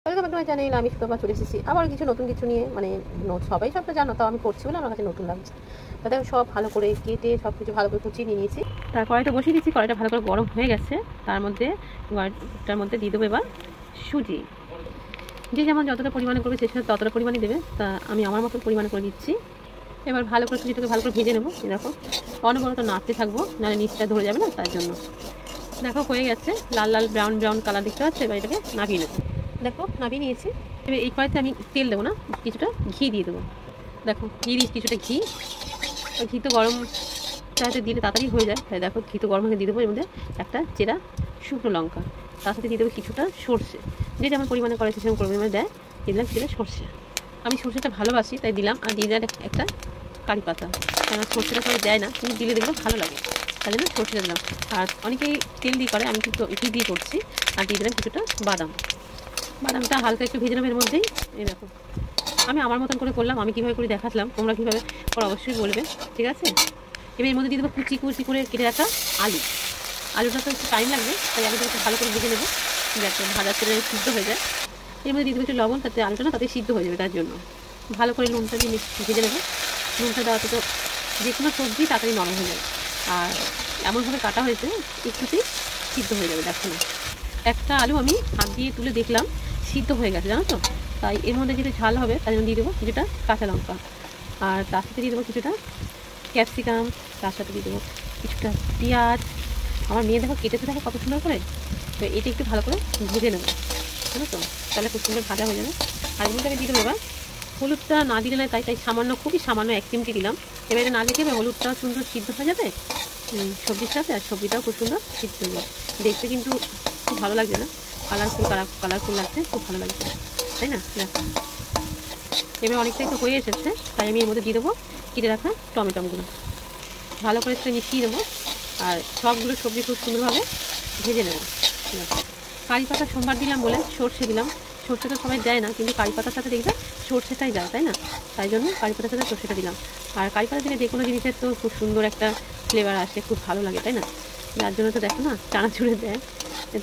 Welcome back to my channel. আমি সুতপা চলে এসেছি আবার কিছু নতুন কিছু নিয়ে, মানে সবাই সবটা জানো, তাও আমি করছি বলে আমার কাছে নতুন লাগছে। তাতে আমি সব ভালো করে কেটে সব কিছু ভালো করে কুচিয়ে নিয়ে নিয়েছি। তার কড়াইটা বসিয়ে দিচ্ছি, কড়াইটা ভালো করে গরম হয়ে গেছে। তার মধ্যে দিয়ে দেবো এবার সুজি। যে যেমন যতটা পরিমাণে করবে সে ততটা পরিমাণে দেবে, তা আমি আমার মতো পরিমাণে করে দিচ্ছি। এবার ভালো করে সুজিটাকে ভালো করে ভেজে নেবো। এরকম অনবরত নাড়তে থাকবো, নাহলে নিচটা ধরে যাবে না, তার জন্য। দেখো হয়ে গেছে, লাল লাল ব্রাউন ব্রাউন কালার দেখতে পাচ্ছি। এবার এটাকে নামিয়ে নেবো। দেখো নামিয়ে নিয়েছি। এবার এই কড়াইতে আমি তেল দেবো না, কিছুটা ঘি দিয়ে দেবো। দেখো দিয়ে দিয়েছি কিছুটা ঘি। ওই ঘি তো গরম চাইতে দিলে তাড়াতাড়ি হয়ে যায়, তাই দেখো ঘি তো গরম হয়ে দিয়ে দেবো। এর মধ্যে একটা চেরা শুকনো লঙ্কা, তার সাথে দিয়ে দেবো কিছুটা সর্ষে। যে যেমন পরিমাণে করে সেরকম পরিমাণে দেয়, দিয়ে দিলাম কিছুটা সর্ষে। আমি সর্ষেটা ভালোবাসি তাই দিলাম। আর দিয়ে দেয় একটা কারি পাতা, কারণ সর্ষেটা সবাই দেয় না, কিন্তু দিলে দেখবো ভালো লাগে, তাই জন্য সর্ষেটা দিলাম। আর অনেকেই তেল দিয়ে করে, আমি কিন্তু ঘি দিয়ে করছি। আর দিয়ে দিলাম কিছুটা বাদাম। বাদামটা হালকা একটু ভেজে নেবো এর মধ্যেই। এই দেখো আমি আমার মতন করে করলাম, আমি কীভাবে করে দেখালাম, তোমরা কীভাবে করো অবশ্যই বলবে, ঠিক আছে। এবার এর মধ্যে দিয়ে দেবো কুচি কুচি করে কেটে রাখা আলু। আলুটা তো একটু টাইম লাগবে, তাই আলুটা একটু ভালো করে ভেজে নেবো, যাতে ভাজার তেলে সিদ্ধ হয়ে যায়। এর মধ্যে দিয়ে দেবো একটু লবণ, তাতে আলুটা না তাতে সিদ্ধ হয়ে যাবে, তার জন্য ভালো করে নুনটা দিয়ে ভেজে নেবো। নুনটা দেওয়াতে তো যে কোনো সবজি তাড়াতাড়ি নরম হয়ে যাবে। আর এমনভাবে কাটা হয়েছে একটুতেই সিদ্ধ হয়ে যাবে। দেখো না, একটা আলু আমি হাত দিয়ে তুলে দেখলাম সিদ্ধ হয়ে গেছে, জানো তো। তাই এর মধ্যে যেটা ঝাল হবে তার জন্য দিয়ে দেবো কিছুটা কাঁচা লঙ্কা। আর তার সাথে দিয়ে দেবো কিছুটা ক্যাপসিকাম, তার সাথে দিয়ে দেবো কিছুটা পেঁয়াজ। আমার মেয়ে দেখো কেটেছে, দেখো কত সুন্দর করে। তো এটা একটু ভালো করে ভেজে নেবো, জানো তো, তাহলে খুব সুন্দর ভাজা হয়ে যাবে। আর এর মধ্যে আমি দিয়ে দেবো এবার হলুদটা না দিলে না, তাই সামান্য, খুবই সামান্য 1 চিমটি দিলাম। এবার এটা না দিলে হলুদটাও সুন্দর সিদ্ধ হয়ে যাবে সবজির সাথে, আর সবজিটাও খুব সুন্দর সিদ্ধ হয়ে যাবে। দেখতে কিন্তু খুব ভালো লাগছে না, কালারফুল লাগছে, খুব ভালো লাগছে, তাই না। এবার অনেকটাই তো হয়ে এসেছে, তাই আমি এর মধ্যে দিয়ে দেবো কেটে রাখা টমেটোগুলো। ভালো করে সেটা মিশিয়ে দেবো, আর সবগুলো সবজি খুব সুন্দরভাবে ভেজে নেবো। কারি পাতা সোমবার দিলাম বলে সর্ষে দিলাম। সর্ষে তো সবাই দেয় না, কিন্তু কারি পাতার সাথে দেখবে সর্ষেটাই দেয়, তাই না। তাই জন্য কারি পাতার সাথে সর্ষেটা দিলাম। আর কারি পাতা দিলে যে কোনো জিনিসের তো খুব সুন্দর একটা ফ্লেভার আসে, খুব ভালো লাগে, তাই না। যার জন্য তো দেখো না চানাচুরে দেয়।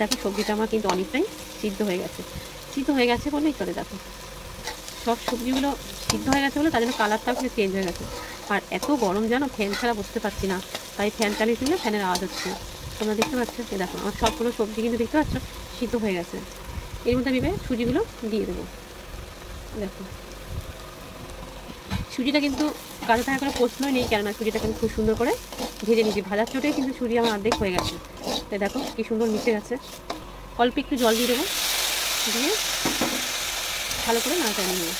দেখো সবজিটা আমার কিন্তু অনেকটাই সিদ্ধ হয়ে গেছে বলেই চলে। দেখো সব সবজিগুলো সিদ্ধ হয়ে গেছে বলে তার জন্য কালারটাও কিন্তু চেঞ্জ হয়ে গেছে। আর এত গরম যেন ফ্যান ছাড়া বসতে পারছি না, তাই ফ্যান চালিয়ে দিলে ফ্যানের আওয়াজ হচ্ছে, তোমরা দেখতে পাচ্ছ। এই দেখো আমার সবগুলো সবজি কিন্তু দেখতে পাচ্ছ সিদ্ধ হয়ে গেছে। এর মধ্যে আমি সুজিগুলো দিয়ে দেবো। দেখো সুজিটা কিন্তু কাঁচা থাকার কোনো প্রশ্নই নেই, কেননা সুজিটাকে আমি খুব সুন্দর করে ভেজে নিয়েছি। ভাজার চোটে কিন্তু সুজি আমার অর্ধেক হয়ে গেছে। তাই দেখো কী সুন্দর মিশে গেছে। অল্প একটু জল দিয়ে দেবো, দিয়ে ভালো করে নাড়াচাড়া নিয়ে নেবো।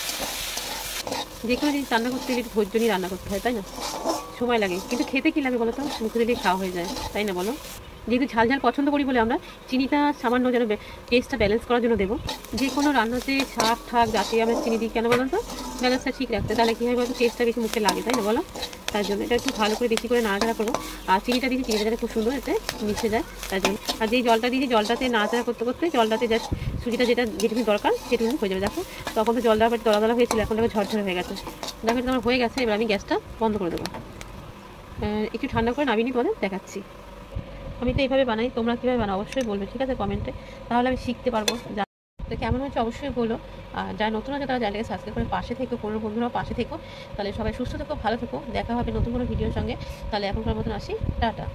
যে কোনো জিনিস রান্না করতে গেলে ধৈর্য নিয়ে রান্না করতে হয়, তাই না। সময় লাগে, কিন্তু খেতে কী লাগে বলো তো, মুখে দিয়ে খাওয়া হয়ে যায়, তাই না বলো। যেহেতু ঝাল ঝাল পছন্দ করি বলে আমরা চিনিটা সামান্য যেন টেস্টটা ব্যালেন্স করার জন্য দেবো। যে কোনো রান্নাতে শাক ঠাক যাতে আমরা চিনি দিই, কেন বলো তো, ব্যালেন্সটা ঠিক রাখতে, তাহলে কী হয় বলতো, টেস্টটা বেশি মুখে লাগে, তাই না বলো। তার জন্য এটা একটু ভালো করে বেশি করে নাড়াচাড়া করবো। আর চিনিটা দিয়েছি, চিনিটা যাতে খুব সুন্দর এতে মিশে যায়, তার জন্য। আর যেই জলটা দিয়েছি, জলটাতে নাড়াচাড়া করতে করতে জলটাতে জাস্ট সুজিটা যেটুকু দরকার সেটুকু হয়ে যাবে। দেখো তখন তো জলটা আবার দলা হয়েছিল, এখন দেখো ঝরঝরে হয়ে গেছে। দেখো এটা আমার হয়ে গেছে। এবার আমি গ্যাসটা বন্ধ করে দেবো। একটু ঠান্ডা করে নামিয়ে তোমাদের দেখাচ্ছি। আমি তো এইভাবে বানাই, তোমরা কীভাবে বানাও অবশ্যই বলবে, ঠিক আছে, কমেন্টে, তাহলে আমি শিখতে পারবো। তো কেমন হচ্ছে অবশ্যই বলো। আর যারা নতুন আছে তারা চ্যানেলকে সাবস্ক্রাইব করে পাশে থেকো, কোনো বন্ধুরাও পাশে থেকো। তাহলে সবাই সুস্থ থেকো, ভালো থেকো, দেখা হবে নতুন কোনো ভিডিওর সঙ্গে। তাহলে এখনকার মতন আসি, টাটা।